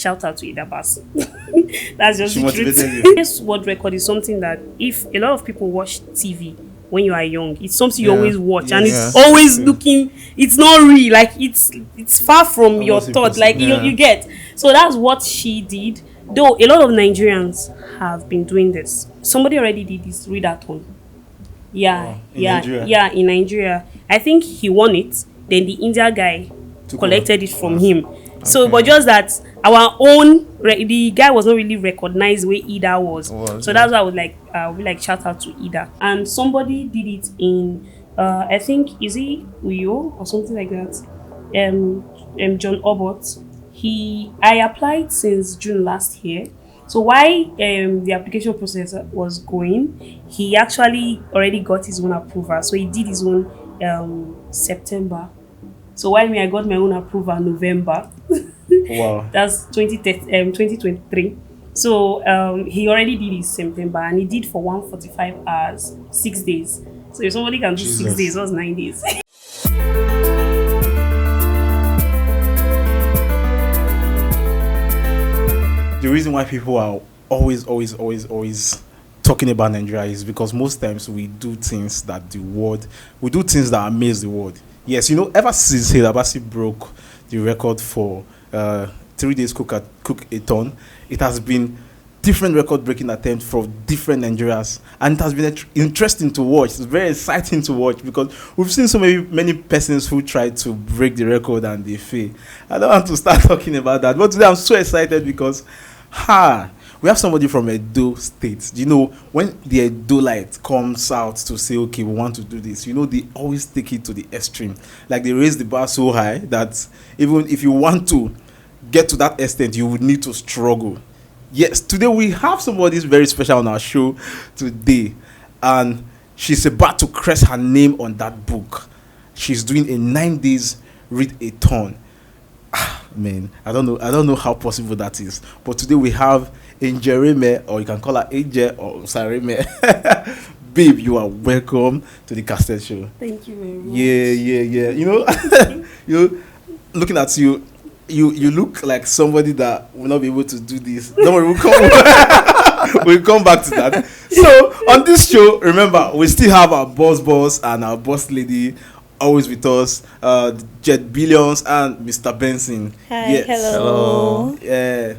Shout out to Hilda Bassy. That's just She the truth. motivated you. Guinness World Record is something that if a lot of people watch TV when you are young, it's something you always watch, and it's always looking. It's not real. Like it's far from Almost your thought. impossible. Like you get. So that's what she did. Though a lot of Nigerians have been doing this. Somebody already did this readathon. Yeah, in Nigeria. I think he won it. Then the India guy collected it from him. So, but just that our own, the guy was not really recognized the way Ida was. So that's why I would like shout out to Ida. And somebody did it in, I think, is he Uyo or something like that? John Obot. I applied since June last year. So while the application process was going, he actually already got his own approval. So he did his own September. So while I got my own approval November. Wow. That's 2023. So he already did his September, and he did for 145 hours, 6 days. So if somebody can do 6 days, that's 9 days. The reason why people are always talking about Nigeria is because most times we do things that amaze the world. Yes, you know, ever since Hilda Bassy broke the record for 3 days cook A-Thon, it has been different record-breaking attempts from different Nigerians, and it has been interesting to watch. It's very exciting to watch because we've seen so many persons who try to break the record and they fail. I don't want to start talking about that, but today I'm so excited because we have somebody from Edo State. You know, when the Edo light comes out to say, okay, we want to do this, you know, they always take it to the extreme. Like they raise the bar so high that even if you want to get to that extent, you would need to struggle. Yes, today we have somebody very special on our show today, and she's about to crest her name on that book. She's doing a 9 days read a ton. Man, I don't know how possible that is. But today we have AngelRiemen, or you can call her Angel or Riemen. Babe, you are welcome to the CASTED show. Thank you very much. Yeah. You know, you looking at you. You look like somebody that will not be able to do this. Don't worry, we'll come back to that. So on this show, remember, we still have our boss and our boss lady always with us, Jet Billions and Mr. Benson. Hi, yes. Hello. Yeah.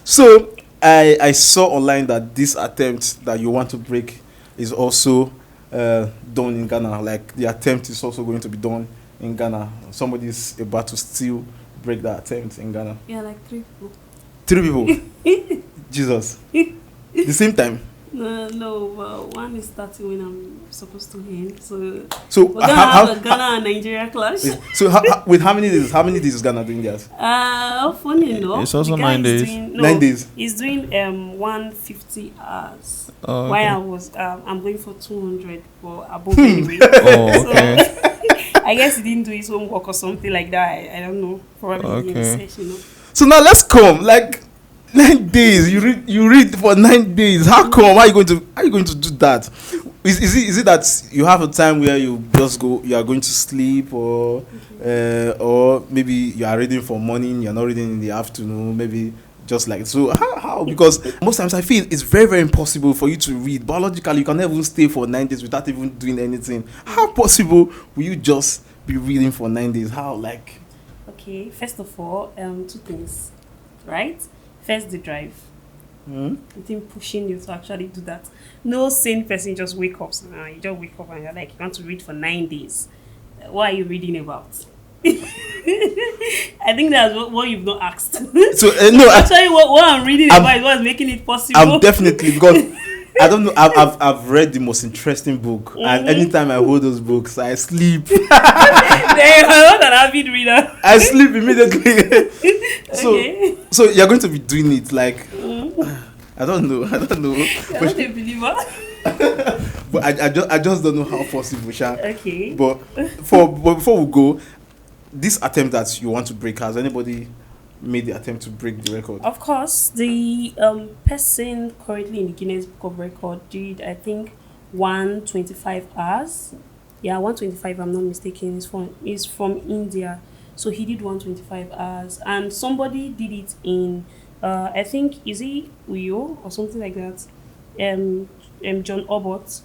So I saw online that this attempt that you want to break is also done in Ghana. Like the attempt is also going to be done in Ghana. Somebody is about to still break that attempt in Ghana. Yeah, like 3 people. 3 people? Jesus. The same time? No, one is starting when I'm supposed to end. So we're gonna have a Ghana and Nigeria clash. So with how many days? How many days is Ghana doing that? Funny enough, it's also 9 days. 9 days. He's doing 150 hours. Oh, okay. While I'm going for 200 for above anyway. Oh, okay. So, I guess he didn't do his homework or something like that. I don't know. Probably research, you know. So now let's come. Like 9 days. You read for 9 days. How come? How are you going to do that? Is it that you have a time where you are going to sleep, or maybe you are reading for morning, you're not reading in the afternoon, maybe just like so. How? Because most times I feel it's very, very impossible for you to read. Biologically, you can never stay for 9 days without even doing anything. How possible will you just be reading for 9 days? How? Like? Okay, first of all, 2 things, right? First, the drive. I think pushing you to actually do that. No sane person just wake up. You just wake up and you're like, you want to read for 9 days. What are you reading about? I think that's what you've not asked. So no, actually, what I'm reading about is what's making it possible. I'm definitely, because I don't know. I've read the most interesting book, and anytime I hold those books, I sleep. I'm not an avid reader. I sleep immediately. So you're going to be doing it like I don't know. You're not a believer. But I just don't know how possible, Sha. Okay. But before we go, this attempt that you want to break, has anybody made the attempt to break the record? Of course, the person currently in the Guinness Book of Record did, I think, 125 hours. Yeah, 125. I'm not mistaken. It's from India, so he did 125 hours, and somebody did it in I think is he Uyo or something like that. John Obot.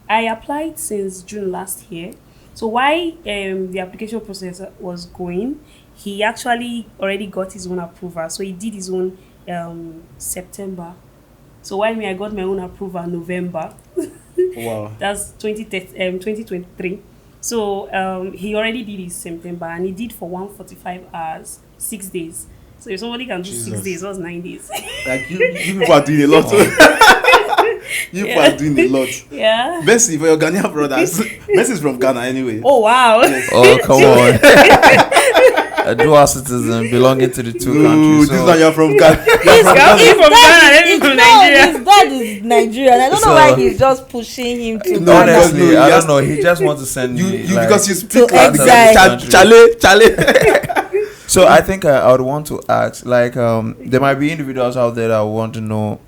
I applied since June last year. So while the application process was going, he actually already got his own approval. So he did his own September. So while me I got my own approval November. Wow. That's 2023. So he already did his September and he did for 145 hours, 6 days. So if somebody can do Jesus. 6 days, what's 9 days? Like you people are doing a lot. You people are doing a lot. Yeah. Bessie, for your Ghanaian brothers. Bessie is from Ghana anyway. Oh wow. Oh, come on. A dual citizen belonging to the two Ooh, countries. this So, one you're from Ghana. You're He's from from Ghana. Ghana, let me from Nigeria. His dad is Nigerian. I don't know So- why he's just pushing him to No, Ghana. because honestly, you I just- don't know. He just wants to send You me. like, because you speak To like the exile. Chale. So I think I would want to ask, like, there might be individuals out there that want to know,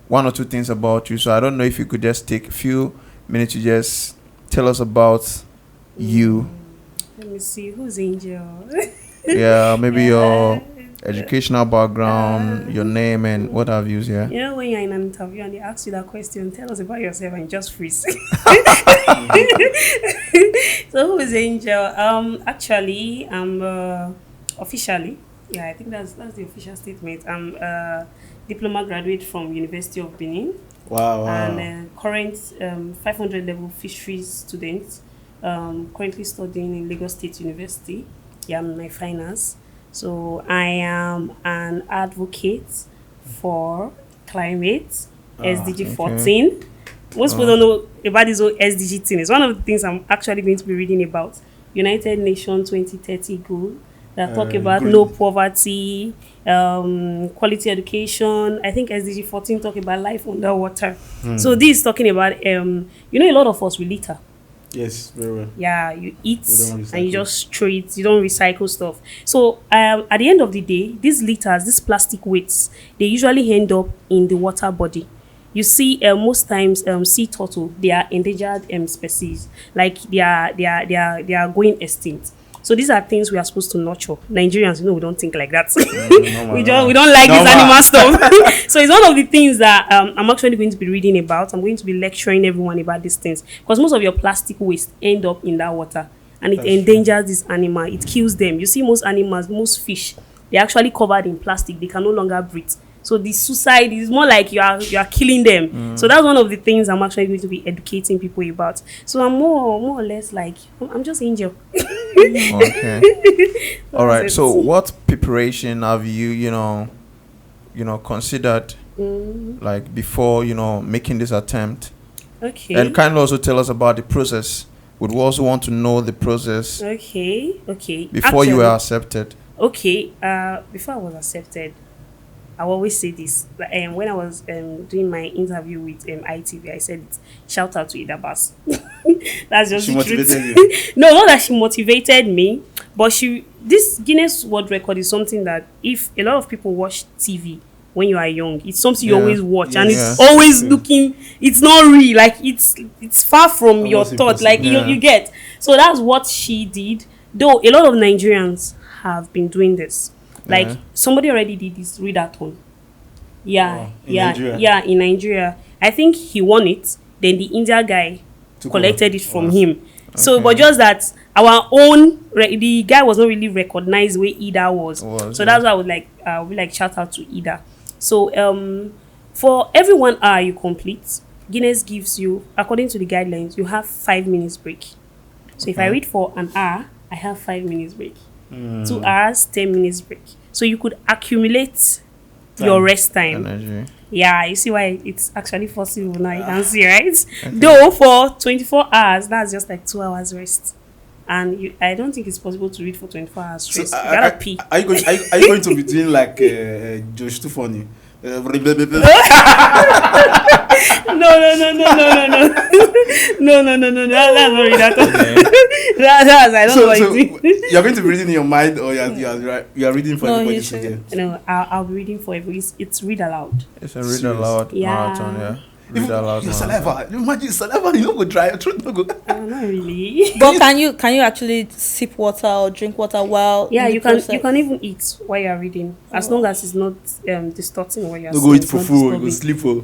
one or two things about you. So I don't know if you could just take a few minutes to just tell us about you. Let me see, who's Angel? Yeah, maybe your educational background, your name, and what have you. Yeah. You know when you're in an interview and they ask you that question, tell us about yourself and just freeze. So who is Angel? Actually, I'm officially, I think that's the official statement. I'm a diploma graduate from University of Benin Wow. and current 500 level fisheries student. Currently studying in Lagos State University. Yeah, I'm in my finals. So I am an advocate for climate, SDG 14. Most people don't know about this whole SDG thing. It's one of the things I'm actually going to be reading about. United Nations 2030 goal that talk about good. no poverty, quality education. I think SDG 14 talk about life underwater. So this is talking about, a lot of us we litter. Yes, very well. Yeah, you eat We don't and you recycle. just throw it. You don't recycle stuff. So at the end of the day, these litters, these plastic weights, they usually end up in the water body. You see, most times, sea turtle, they are endangered species. Like they are going extinct. So these are things we are supposed to nurture. Nigerians, we don't think like that. we don't like this animal stuff. So it's one of the things that I'm actually going to be reading about. I'm going to be lecturing everyone about these things because most of your plastic waste end up in that water and it That's endangers this animal. It kills them. You see, most animals, most fish, they're actually covered in plastic. They can no longer breathe. So the suicide is more like you are killing them. So that's one of the things I'm actually going to be educating people about. So I'm more or less like I'm just Angel. Okay. All right. That's So it. what preparation have you, considered, like before, making this attempt? Okay. And kindly also tell us about the process. We'd also want to know the process Okay. before you were accepted. Okay. Before I was accepted, I will always say this. When I was doing my interview with ITV, I said, shout out to Hilda Bassy. That's just She the truth. motivated you. No, not that she motivated me, but this Guinness World Record is something that if a lot of people watch TV when you are young, it's something you Yeah. always watch and Yeah. it's always Yeah. looking, it's not real, like it's far from your Almost thought, like impossible. you get. So that's what she did, though a lot of Nigerians have been doing this. Like Yeah. somebody already did this readathon. Wow. In Nigeria? In Nigeria. I think he won it. Then the India guy Took collected over. it from Wow. him. So, Okay. but just that our own the guy was not really recognized the way Ida was. So that's why I would like shout out to Ida. So for every 1 hour you complete, Guinness gives you, according to the guidelines, you have 5 minutes break. So if I read for an hour, I have 5 minutes break. 2 hours, 10 minutes break. So you could accumulate your rest time. Energy. Yeah, you see why it's actually possible now. You can see, right? Though for 24 hours, that's just like 2 hours rest. And I don't think it's possible to read for 24 hours So, straight. You gotta pee. are you going to be doing like Josh Too Funny? No. That's not read that. That's I don't know what it is. You're going to be reading in your mind, or you are reading for No, everybody you to should. hear. No, I'll be reading for every. It's read aloud. It's a read Serious? aloud Yeah. marathon, yeah. Read aloud. Your saliva. Imagine saliva. You don't go dry. Your throat no go. Not really. But can you actually sip water or drink water while? Yeah, in the you can. process? You can even eat while you are reading, as long as it's not distorting what you are No saying. go eat it's not fufu. You go disturbing. sleep for.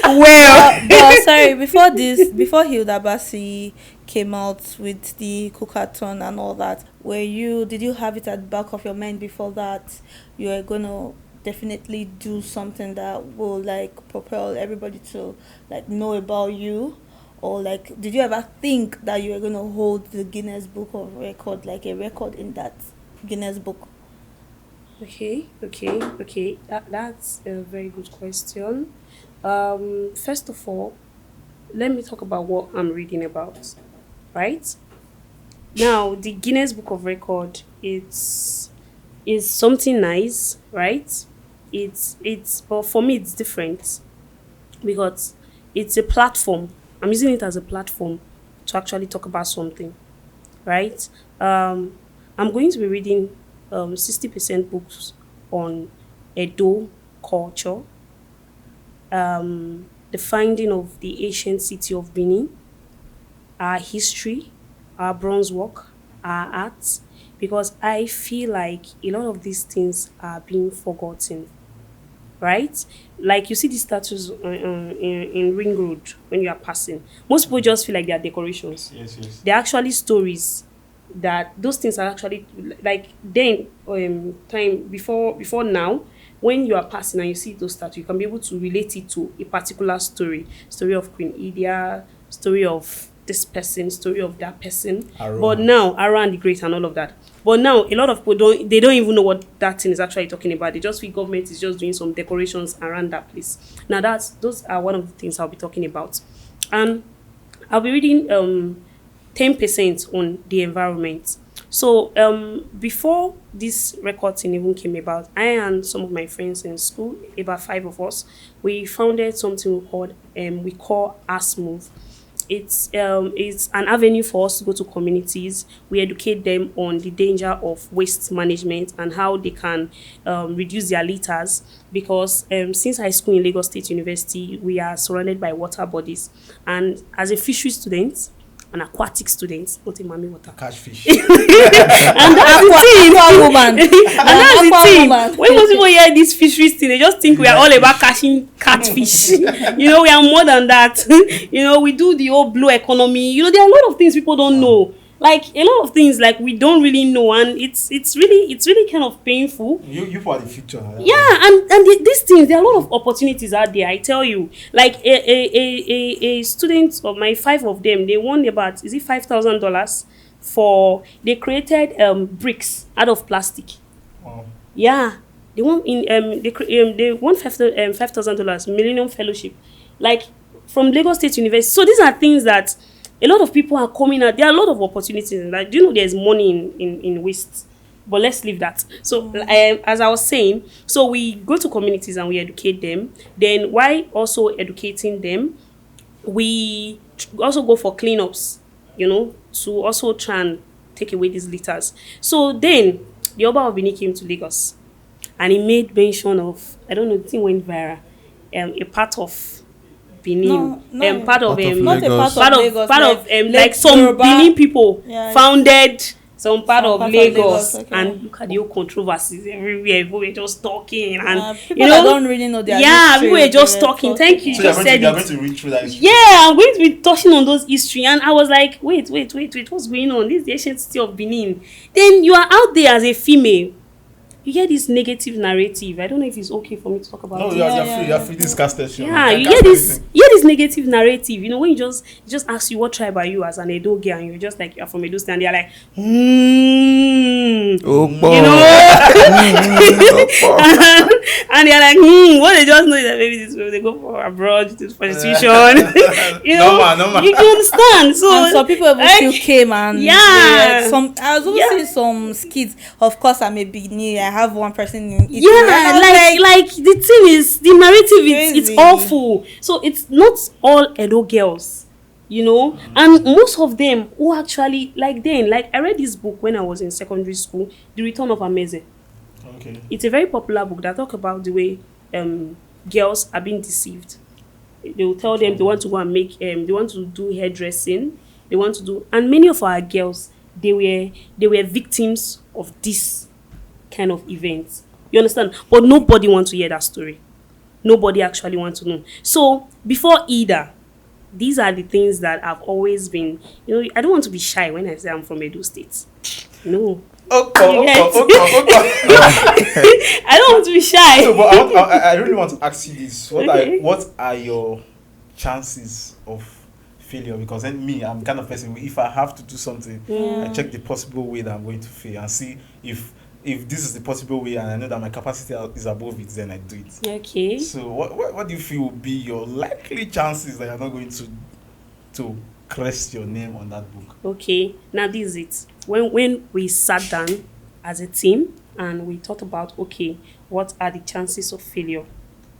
Well, But sorry, before Hilda Bassy came out with the cookathon and all that, did you have it at the back of your mind before that you were gonna definitely do something that will like propel everybody to like know about you? Or like did you ever think that you were gonna hold the Guinness Book of Record, like a record in that Guinness book? Okay. That's a very good question. First of all, let me talk about what I'm reading about. Right now, the Guinness Book of Record is something nice, right? It's but for me it's different because it's a platform. I'm using it as a platform to actually talk about something, right? I'm going to be reading 60% books on Edo culture, the finding of the ancient city of Benin, our history, our bronze work, our arts, because I feel like a lot of these things are being forgotten, right? Like you see the statues in Ring Road when you are passing. Most people just feel like they are decorations. Yes. They're actually stories that those things are actually like then time before now when you are passing and you see those statues, you can be able to relate it to a particular story of Queen Idia, story of this person, story of that person. But now around the great and all of that. But now a lot of people don't even know what that thing is actually talking about. They just feel government is just doing some decorations around that place. Now those are one of the things I'll be talking about. And I'll be reading 10% on the environment. So before this record thing even came about, I and some of my friends in school, about 5 of us, we founded something we call Ask Move. It's an avenue for us to go to communities. We educate them on the danger of waste management and how they can reduce their litters. Because since high school in Lagos State University, we are surrounded by water bodies. And as a fishery student, an aquatic student, not a mommy water. Catch fish. And that's the thing. Woman. And that's the thing. Woman. When most people hear this fisheries thing, they just think we are all about catching catfish. We are more than that. We do the whole blue economy. There are a lot of things people don't know. Like a lot of things, like we don't really know, and it's really kind of painful. You for the future. Yeah, and these things, there are a lot of opportunities out there. I tell you, like a student of my 5 of them, they won about $5,000 for they created bricks out of plastic. Wow. Yeah, they won they won $5,000 Millennium Fellowship, like from Lagos State University. So these are things that a lot of people are coming out. There are a lot of opportunities. Like, do you know there's money in waste? But let's leave that. So, as I was saying, so we go to communities and we educate them. Then, while also educating them, we also go for cleanups, to also try and take away these litters. So then, the Oba of Benin came to Lagos, and he made mention of, I don't know, the thing went viral, a part of Benin, part of Lagos. like some Yoruba. Benin people founded some part of part of Lagos, Lagos, okay. And look at the whole controversies everywhere. People were just talking, and people that don't really know their history, people were just talking. Thank you. So Just said you're it. going to read through that history. Yeah, I'm going to be touching on those history, and I was like, wait, what's going on? This is the ancient city of Benin. Then you are out there as a female. You hear this negative narrative. I don't know if it's okay for me to talk about No, it. you're free. This is CASTED show. Yeah, you Cast hear this everything. negative narrative. When you just ask you what tribe are you as an Edo girl, and you're just like you're from Edo State, and they're like, Oh, and they're like, what they just know is that maybe this they go for abroad to prostitution. Normal. You can understand. So and some people even still came and Yeah. I was also seeing some skits. Of course, I'm a beginner. I have one person in Italy. Yeah, like the thing is, the narrative it's Crazy. awful. So it's not all Edo girls, and most of them who actually like I read this book when I was in secondary school, The Return of Ameze. Okay. It's a very popular book that talk about the way girls are being deceived. They will tell them they want to go and make they want to do hairdressing, they want to do, and many of our girls, they were victims of this kind of events. You understand? But nobody wants to hear that story. Nobody actually wants to know. So before Ida, these are the things that I've always been, I don't want to be shy when I say I'm from Edo State. No. Okay. I don't want to be shy. So, but I really want to ask you this. What are your chances of failure? Because then I'm the kind of person, if I have to do something, I check the possible way that I'm going to fail and see if this is the possible way and I know that my capacity is above it, then I do it. Okay. So what do you feel will be your likely chances that you're not going to crest your name on that book? Okay. Now this is it. When we sat down as a team and we thought about, okay, what are the chances of failure?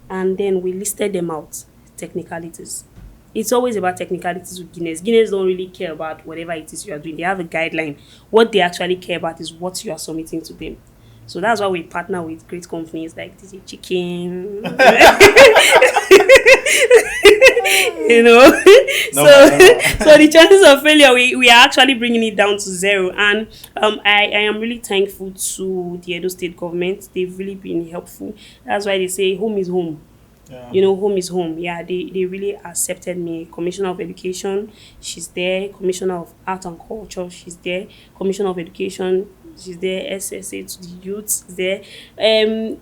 And then we listed them out, technicalities. It's always about technicalities with Guinness. Guinness don't really care about whatever it is you are doing. They have a guideline. What they actually care about is what you are submitting to them. So that's why we partner with great companies like DJ Chicken. So the chances of failure, we are actually bringing it down to 0. And I am really thankful to the Edo State government. They've really been helpful. That's why they say home is home. Yeah. Home is home. Yeah, they really accepted me. Commissioner of Education, she's there. Commissioner of Art and Culture, she's there. Commissioner of Education, she's there. SSA to the youths, there.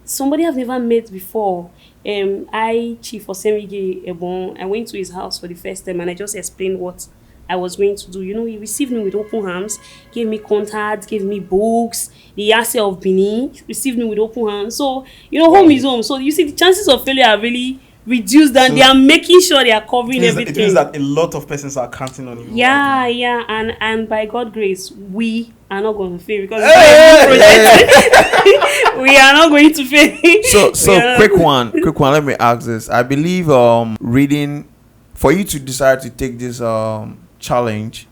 Somebody I've never met before. Chief Osemige Ebon, I went to his house for the first time and I just explained what I was going to do. He received me with open arms, gave me contacts, gave me books. The Yase of Benin received me with open arms. So, home is home. So, you see, the chances of failure are really reduced and they are making sure they are covering everything. It means that a lot of persons are counting on you. Yeah, yeah. And by God's grace, we are not going to fail because we are not going to fail. So quick one. Let me ask this. I believe reading, for you to decide to take this challenge,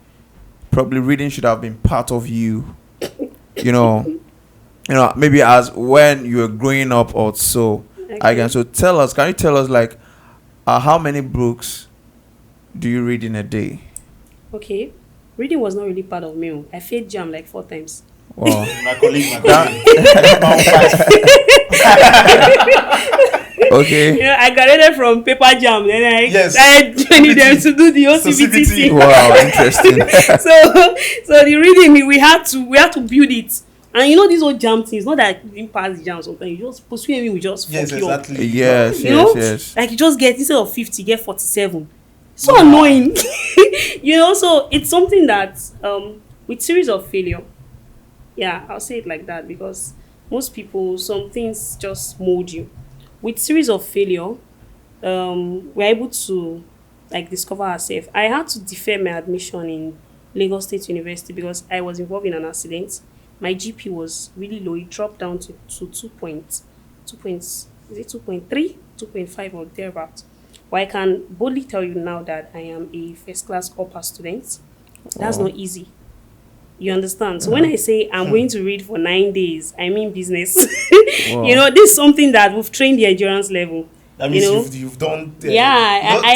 probably reading should have been part of you. Maybe as when you were growing up or so. Okay. So can you tell us like how many books do you read in a day? Okay. Reading was not really part of me. I failed jam like 4 times. Wow. my colleague. Okay. I graduated from paper jam, then I started joining them to do the OCBT. Wow, interesting. so the reading, we had to build it. And these old jam things, not that you didn't pass the jam sometimes, you just pursue me, we just yes, fuck exactly. You up. Yes. Like you just get, instead of 50, get 47. So annoying. So it's something that with series of failure. Yeah, I'll say it like that because most people, some things just mold you. With series of failure, we're able to discover ourselves. I had to defer my admission in Lagos State University because I was involved in an accident. My GP was really low. It dropped down to 2.3, 2.5 or thereabout. But I can boldly tell you now that I am a first-class upper student. That's not easy. You understand? So when I say I'm going to read for 9 days, I mean business. This is something that we've trained the endurance level. That means you've done. I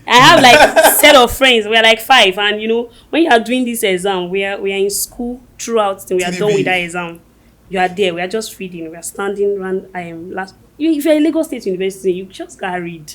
have like set of friends. We're like 5, and when you are doing this exam, we are in school throughout. We are done with that exam. You are there. We are just reading. We are standing around. If you're in Lagos State University, you just gotta read.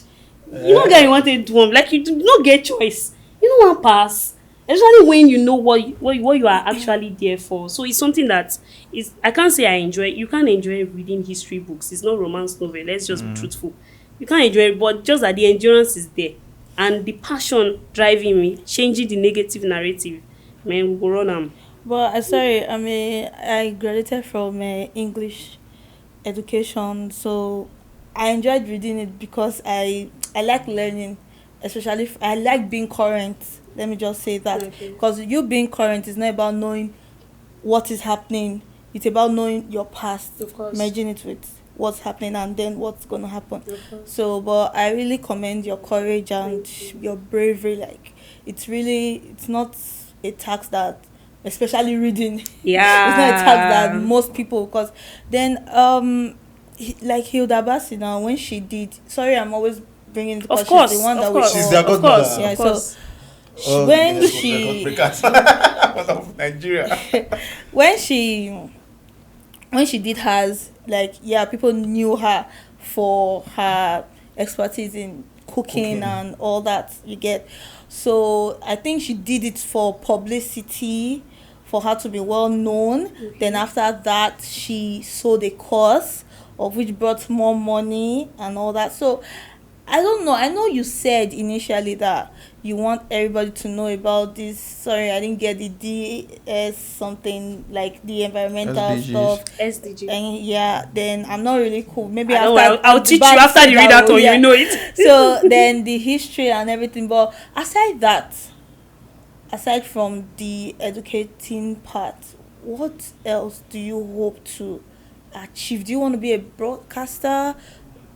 You don't get wanted to like you do not get choice. You don't want pass. Especially when you know what you are actually there for. So it's something that is. I can't say I enjoy. You can't enjoy reading history books. It's not romance novel. Let's just be truthful. You can't enjoy it, but just that the endurance is there and the passion driving me, changing the negative narrative. Man, we go run them. But I graduated from English education, so I enjoyed reading it because I like learning, especially I like being current. Let me just say that because you being current is not about knowing what is happening; it's about knowing your past, of course, merging it with what's happening and then what's going to happen. So, but I really commend your courage and your bravery. Like, it's not a task that, especially reading. Yeah. It's not a task that most people, because then like Hilda Bassy now, when she did, sorry, I'm always bringing it Of because course, she's the one of that course, we She's all, their of godmother. course, yeah, of so course. when Guinness she World Record of Nigeria. when she did hers, like, yeah, people knew her for her expertise in cooking and all that, you get. So I think she did it for publicity, for her to be well known. Then after that, she sold a course, of which brought more money and all that. So I don't know. I know you said initially that you want everybody to know about this. Sorry, I didn't get the DS something, like the environmental SDGs. stuff. SDG. And yeah, then I'm not really cool. Maybe I after know, I'll teach you Bank after said you read that, that one, yeah. you know it. So then the history and everything. But aside that, aside from the educating part, what else do you hope to achieve? Do you want to be a broadcaster,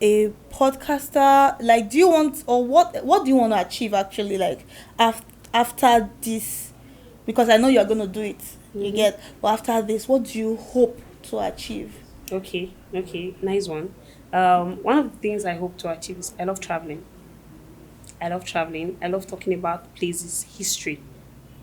a podcaster? Like, do you want, or what do you want to achieve actually, like, after this? Because I know you're going to do it, you get, but after this, what do you hope to achieve? Okay, nice one. One of the things I hope to achieve is I love traveling. I love talking about places, history.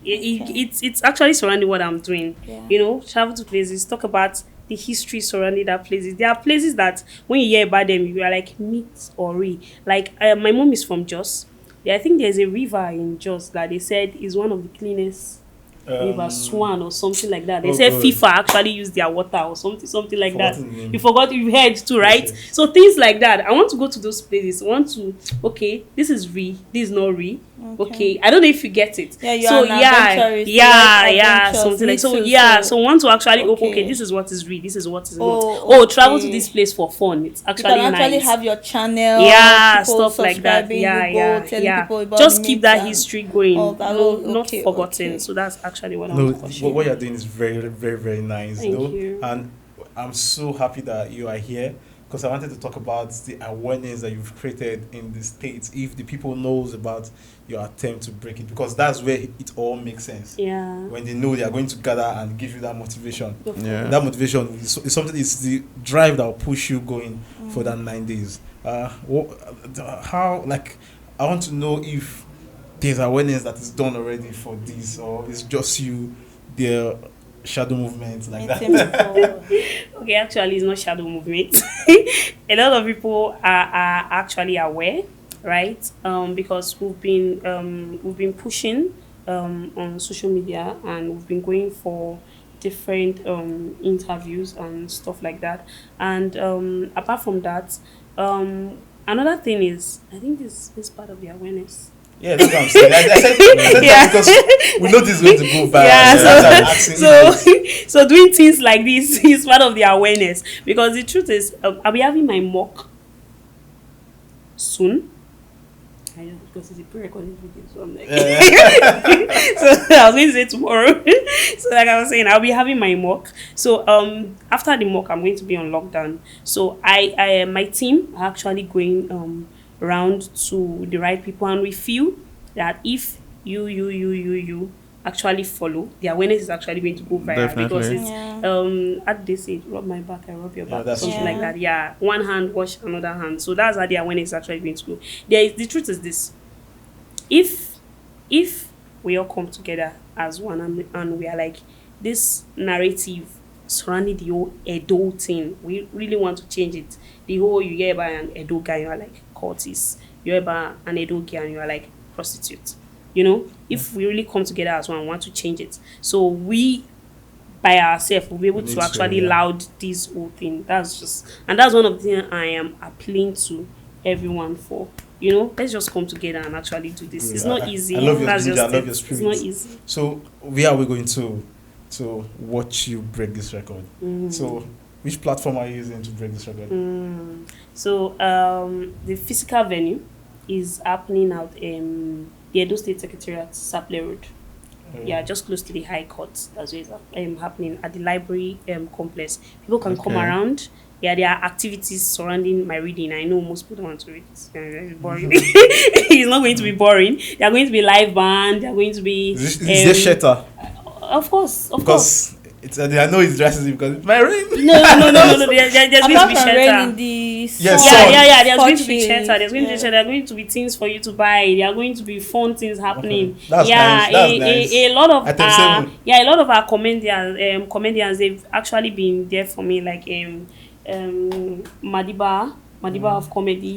It's actually surrounding what I'm doing. Yeah. You know, travel to places, talk about the history surrounding that places. There are places that when you hear about them, you are like myths or real. Like my mom is from Jos. I think there's a river in Jos that they said is one of the cleanest river, Swan or something like that. They said FIFA actually used their water or something like that. You forgot, you heard too, right? Yes. So things like that. I want to go to those places. I want to, okay, this is re, this is not re. Okay, I don't know if you get it. Yeah, you're so an adventurist. You yeah, like adventures. something Me like so. too, Yeah, so- so want to actually Okay. okay, this is what is re, this is what is Oh, not. Travel to okay. this place for fun. It's You actually can actually nice. have your channel, Yeah, people stuff like that. subscribing, Yeah, you go telling people about Just the keep myths that and history going. all that. No, Oh, not okay, forgotten. okay. So that's actually what I No, want to pursue. what you're doing is very, very, very nice. Thank though. you. And I'm so happy that you are here because I wanted to talk about the awareness that you've created in the States. If the people knows about your attempt to break it, because that's where it all makes sense. Yeah. When they know they are going to gather and give you that motivation. Yeah. That motivation is something. It's the drive that will push you going for that 9 days. How, like, I want to know if there's awareness that is done already for this, or it's just you, the shadow movements like that. Okay, actually, it's not shadow movement. A lot of people are actually aware, right? Because we've been pushing on social media, and we've been going for different interviews and stuff like that. And apart from that, another thing is, I think this part of the awareness. Yeah, that's what I'm saying. I said that because we know this is going to go viral. Yeah, That's why I'm asking you. so doing things like this is part of the awareness, because the truth is, I'll be having my mock soon. I know, because it's a pre-recorded video, so I'm like, so I was going to say tomorrow. So like I was saying, I'll be having my mock. So after the mock, I'm going to be on lockdown. So I my team are actually going around to the right people, and we feel that if you actually follow, the awareness is actually going to go viral. Definitely. Because it's Yeah. as they say, rub my back, I rub your Yeah, back, that's something true. like that. Yeah, one hand wash another hand. So that's how the awareness is actually going to go. The truth is this: if we all come together as one, and we are like, this narrative surrounding the whole Edo thing, we really want to change it. The whole, you hear about an Edo guy, you are like cultist. You hear about an Edo girl, and you are like prostitute. You know, if we really come together as one, want to change it. So we, by ourselves, will be able We to need to, actually yeah. loud this whole thing. That's one of the things I am appealing to everyone for. You know, let's just come together and actually do this. It's not easy. I love your That's spirit. just I love it. your It's spirit. not easy. So where are we going to watch you break this record? So which platform are you using to break this record? So the physical venue is happening at the Edo State Secretariat, Saple Road. Yeah, just close to the High Court. That's where it's happening at the library complex. People can come Okay. around. Yeah, there are activities surrounding my reading. I know most people don't want to read. It's very boring. It's not going to be boring. There are going to be live band. There are going to be Is there shelter? Of course, of course. Because It's I know it's drastic because it's my rain. No. There's going to Apart be from rain in shelter. the Yes, sun, Yeah. There's going to be touching, shelter. There's going to be yeah. shelter. There are going to be things for you to buy. There are going to be fun things happening. That's nice. That's nice. A lot of Item seven. a lot of our comedians they've actually been there for me, like Madiba of comedy,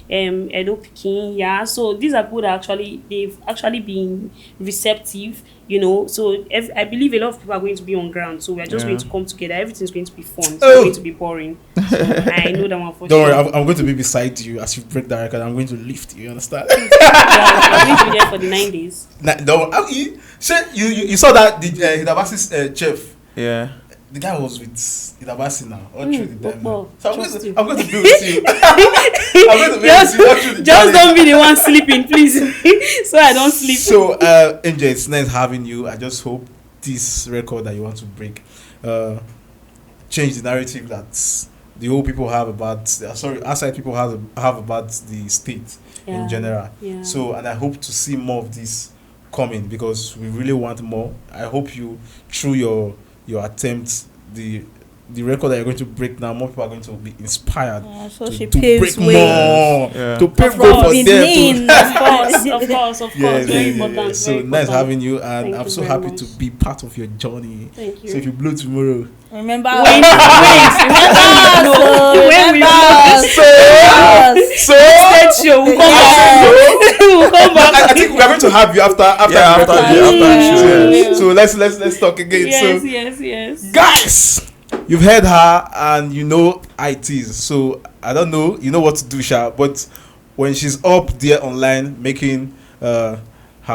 Edo Pikin, so these are people that they've actually been receptive, so I believe a lot of people are going to be on ground, so we're just going to come together. Everything's going to be fun. It's not going to be boring. So I know that one for Don't sure. worry, I'm going to be beside you as you break that record. I'm going to lift you, understand? We're going to be there for the 9 days. You saw that the Hilda Bassy's chef. Yeah. The guy was with Hilda Bassy now. All through the time. well, So I'm trust you. going to be with you. I'm going to be with you all through the Just journey. don't be the one sleeping, please. So I don't sleep. So, Angel, it's nice having you. I just hope this record that you want to break change the narrative that the whole people have about outside people have about the state in general. Yeah. So, and I hope to see more of this coming because we really want more. I hope you, through your attempt, the record that you're going to break now, more people are going to be inspired So to she break paves more, way. to pave Of way for course. them. Mean. Of course. Very important. So very nice important. having you, and Thank I'm you so very happy much. to be part of your journey. Thank you. So if you blow tomorrow, Remember When we so show, we'll come back. We'll come back. I think we are going to have you after Yeah, the after record. the show. So let's talk again. Yes. Guys, you've heard her and you know it is. So I don't know, you know what to do, Sha. But when she's up there online making her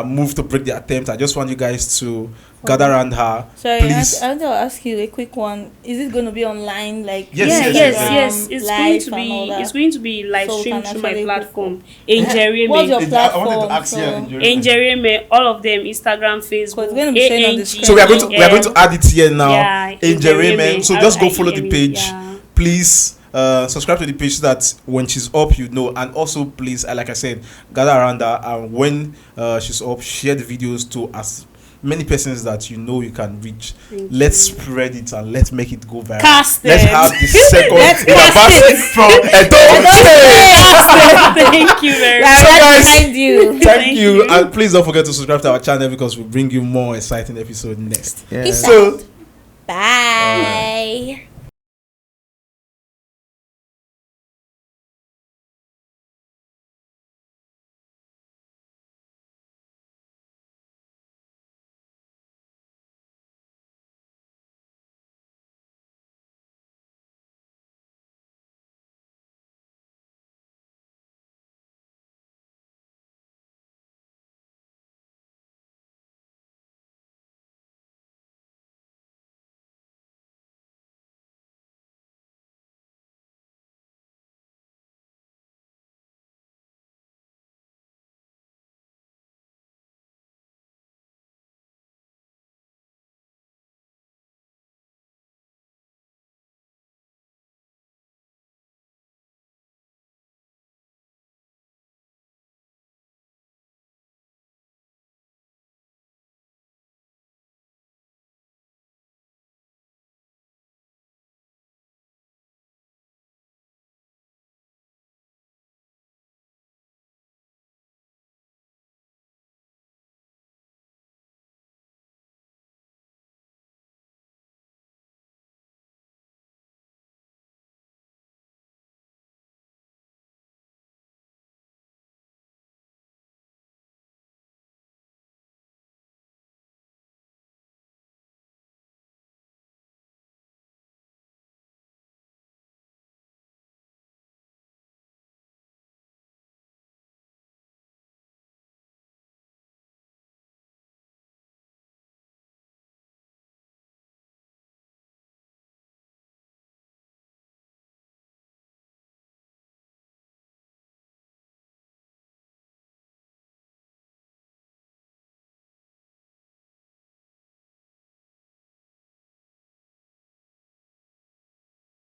move to break the attempt, I just want you guys to gather around her. Sorry, please. I want to ask you a quick one. Is it going to be online, like Yes. It's going to live and all be. that? It's going to be live So we streamed can through my actually platform, What's your AngelRiemen. I wanted to ask platform? you, AngelRiemen, all of them, Instagram, Facebook. It's going to be shown on the screen. So we are going to add it here now. Yeah, AngelRiemen. So just go follow the RIEMEN, page. yeah. Please subscribe to the page so that when she's up, you know. And also, please, like I said, gather around her. And when she's up, share the videos to as many persons that you know you can reach. Let's spread it and let's make it go viral. CASTED. Let's have the second CASTED. from Edo State. Thank you very much. So guys, Behind you. thank you, and please don't forget to subscribe to our channel because we'll bring you more exciting episodes next. Yeah. Peace So Bye.